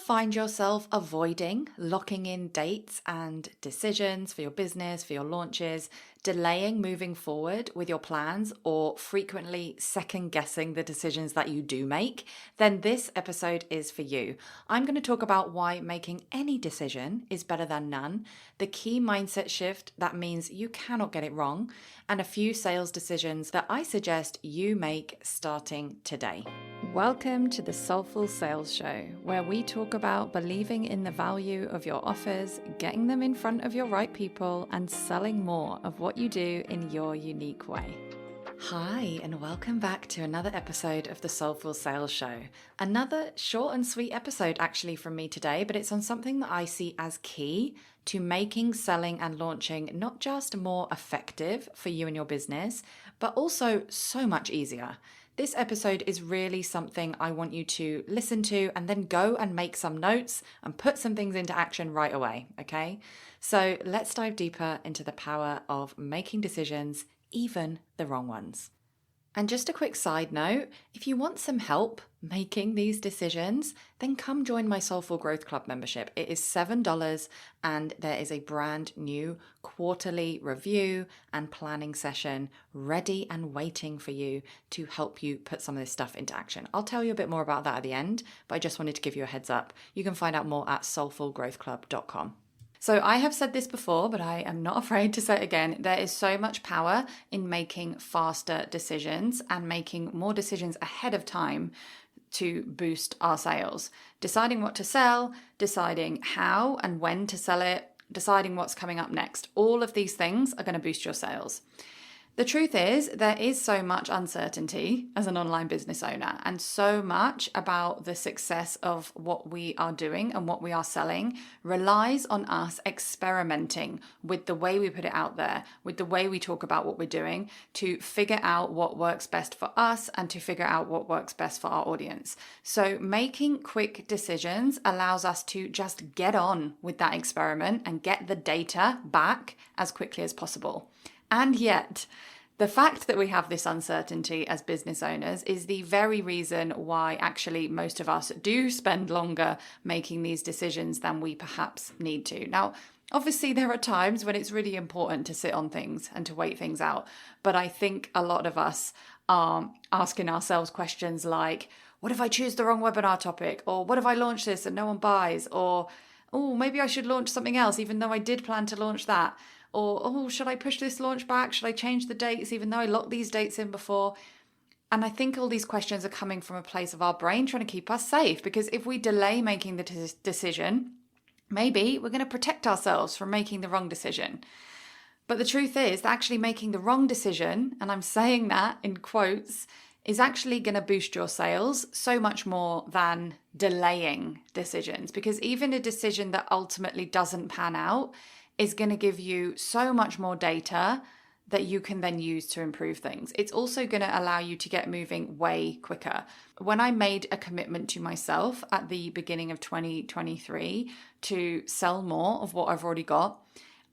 find yourself avoiding locking in dates and decisions for your business, for your launches, delaying moving forward with your plans, or frequently second guessing the decisions that you do make, then this episode is for you. I'm going to talk about why making any decision is better than none, the key mindset shift that means you cannot get it wrong, and a few sales decisions that I suggest you make starting today. Welcome to the Soulful Sales Show, where we talk about believing in the value of your offers, getting them in front of your right people, and selling more of what you do in your unique way. Hi, and welcome back to another episode of the Soulful Sales Show. Another short and sweet episode actually from me today, but it's on something that I see as key to making, selling, and launching not just more effective for you and your business, but also so much easier. This episode is really something I want you to listen to and then go and make some notes and put some things into action right away, okay? So let's dive deeper into the power of making decisions, even the wrong ones. And just a quick side note, if you want some help making these decisions, then come join my Soulful Growth Club membership. It is $7 and there is a brand new quarterly review and planning session ready and waiting for you to help you put some of this stuff into action. I'll tell you a bit more about that at the end, but I just wanted to give you a heads up. You can find out more at soulfulgrowthclub.com. So I have said this before, but I am not afraid to say it again. There is so much power in making faster decisions and making more decisions ahead of time to boost our sales. Deciding what to sell, deciding how and when to sell it, deciding what's coming up next. All of these things are going to boost your sales. The truth is, there is so much uncertainty as an online business owner, and so much about the success of what we are doing and what we are selling relies on us experimenting with the way we put it out there, with the way we talk about what we're doing, to figure out what works best for us and to figure out what works best for our audience. So making quick decisions allows us to just get on with that experiment and get the data back as quickly as possible. And yet, the fact that we have this uncertainty as business owners is the very reason why actually most of us do spend longer making these decisions than we perhaps need to. Now, obviously, there are times when it's really important to sit on things and to wait things out. But I think a lot of us are asking ourselves questions like, what if I choose the wrong webinar topic? Or what if I launch this and no one buys? Or, oh, maybe I should launch something else, even though I did plan to launch that. Or, oh, should I push this launch back? Should I change the dates even though I locked these dates in before? And I think all these questions are coming from a place of our brain trying to keep us safe, because if we delay making the decision, maybe we're going to protect ourselves from making the wrong decision. But the truth is that actually making the wrong decision, and I'm saying that in quotes, is actually going to boost your sales so much more than delaying decisions, because even a decision that ultimately doesn't pan out is going to give you so much more data that you can then use to improve things. It's also going to allow you to get moving way quicker. When I made a commitment to myself at the beginning of 2023 to sell more of what I've already got,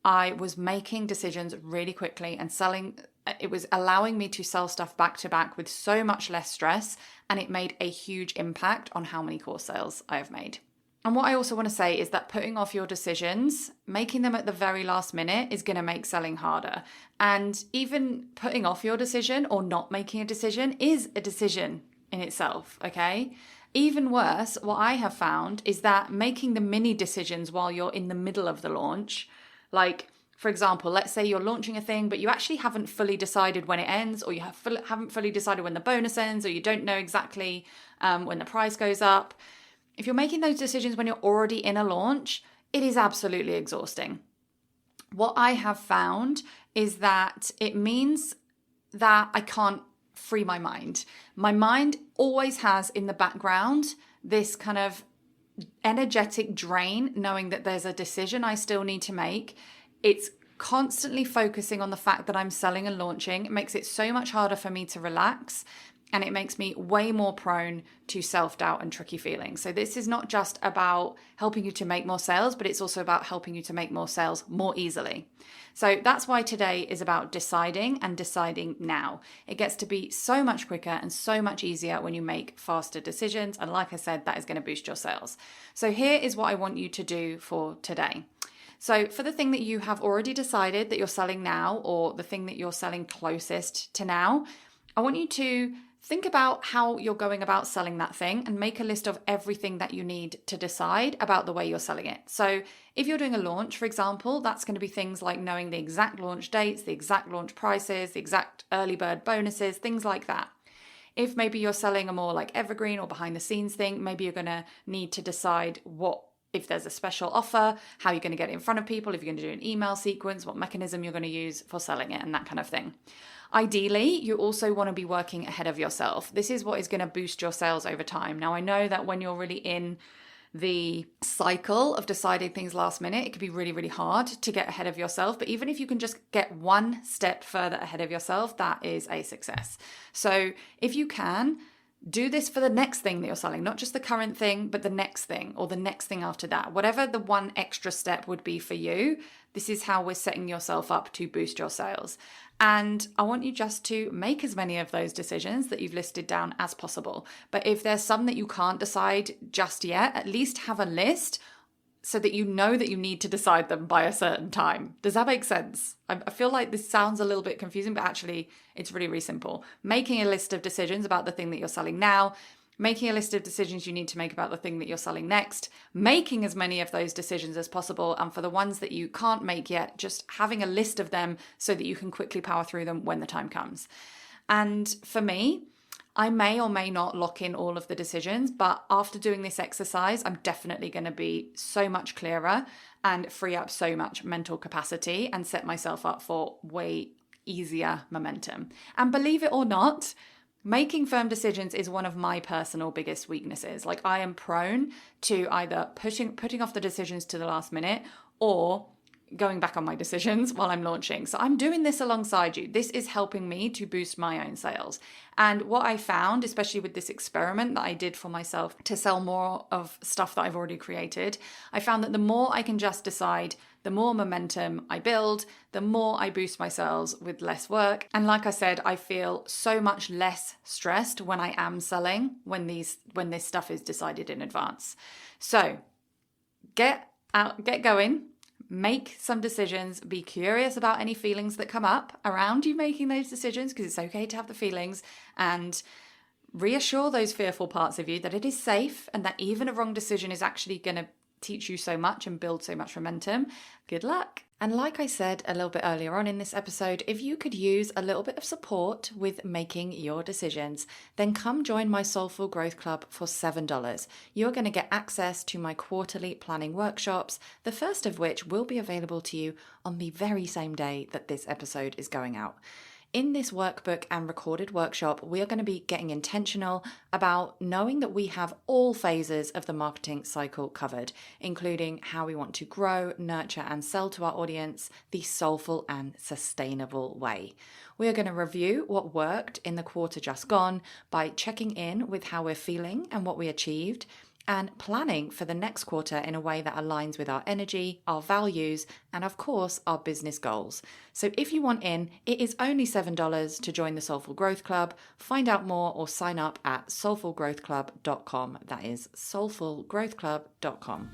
I was making decisions really quickly and selling. It was allowing me to sell stuff back to back with so much less stress, and it made a huge impact on how many course sales I have made. And what I also want to say is that putting off your decisions, making them at the very last minute, is going to make selling harder. And even putting off your decision or not making a decision is a decision in itself, okay? Even worse, what I have found is that making the mini decisions while you're in the middle of the launch, like, for example, let's say you're launching a thing, but you actually haven't fully decided when it ends, or you haven't fully decided when the bonus ends, or you don't know exactly when the price goes up. If you're making those decisions when you're already in a launch, it is absolutely exhausting. What I have found is that it means that I can't free my mind. My mind always has in the background this kind of energetic drain, knowing that there's a decision I still need to make. It's constantly focusing on the fact that I'm selling and launching. It makes it so much harder for me to relax. and it makes me way more prone to self-doubt and tricky feelings. So this is not just about helping you to make more sales, but it's also about helping you to make more sales more easily. So that's why today is about deciding, and deciding now. It gets to be so much quicker and so much easier when you make faster decisions. And like I said, that is going to boost your sales. So here is what I want you to do for today. So for the thing that you have already decided that you're selling now, or the thing that you're selling closest to now, I want you to think about how you're going about selling that thing and make a list of everything that you need to decide about the way you're selling it. So if you're doing a launch, for example, that's going to be things like knowing the exact launch dates, the exact launch prices, the exact early bird bonuses, things like that. If maybe you're selling a more like evergreen or behind the scenes thing, maybe you're going to need to decide if there's a special offer, how you're going to get it in front of people, if you're going to do an email sequence, what mechanism you're going to use for selling it, and that kind of thing. Ideally, you also want to be working ahead of yourself. This is what is going to boost your sales over time. Now, I know that when you're really in the cycle of deciding things last minute, it can be really, really hard to get ahead of yourself. But even if you can just get one step further ahead of yourself, that is a success. So if you can, do this for the next thing that you're selling, not just the current thing, but the next thing or the next thing after that. Whatever the one extra step would be for you, this is how we're setting yourself up to boost your sales. And I want you just to make as many of those decisions that you've listed down as possible. But if there's some that you can't decide just yet, at least have a list so that you know that you need to decide them by a certain time. Does that make sense? I feel like this sounds a little bit confusing, but actually it's really, really simple. Making a list of decisions about the thing that you're selling now, making a list of decisions you need to make about the thing that you're selling next, making as many of those decisions as possible. And for the ones that you can't make yet, just having a list of them so that you can quickly power through them when the time comes. And for me, I may or may not lock in all of the decisions, but after doing this exercise, I'm definitely going to be so much clearer and free up so much mental capacity and set myself up for way easier momentum. And believe it or not, making firm decisions is one of my personal biggest weaknesses. Like, I am prone to either putting off the decisions to the last minute or going back on my decisions while I'm launching. So I'm doing this alongside you. This is helping me to boost my own sales. And what I found, especially with this experiment that I did for myself to sell more of stuff that I've already created, I found that the more I can just decide, the more momentum I build, the more I boost my sales with less work. And like I said, I feel so much less stressed when I am selling, when this stuff is decided in advance. So get going. Make some decisions, be curious about any feelings that come up around you making those decisions, because it's okay to have the feelings, and reassure those fearful parts of you that it is safe and that even a wrong decision is actually going to teach you so much and build so much momentum. Good luck. And like I said a little bit earlier on in this episode, if you could use a little bit of support with making your decisions, then come join my Soulful Growth Club for $7. You're going to get access to my quarterly planning workshops, the first of which will be available to you on the very same day that this episode is going out. In this workbook and recorded workshop, we are going to be getting intentional about knowing that we have all phases of the marketing cycle covered, including how we want to grow, nurture, and sell to our audience the soulful and sustainable way. We are going to review what worked in the quarter just gone by checking in with how we're feeling and what we achieved, and planning for the next quarter in a way that aligns with our energy, our values, and of course, our business goals. So if you want in, it is only $7 to join the Soulful Growth Club. Find out more or sign up at soulfulgrowthclub.com. That is soulfulgrowthclub.com.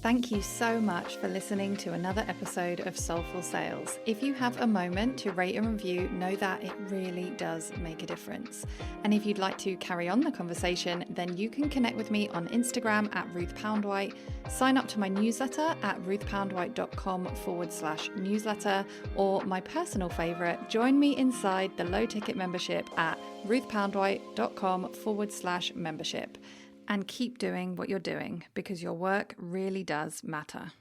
Thank you so much for listening to another episode of Soulful Sales. If you have a moment to rate and review, know that it really does make a difference. And if you'd like to carry on the conversation, then you can connect with me on Instagram at Ruth Poundwhite, sign up to my newsletter at ruthpoundwhite.com/newsletter, or my personal favorite, join me inside the low ticket membership at ruthpoundwhite.com/membership. And keep doing what you're doing, because your work really does matter.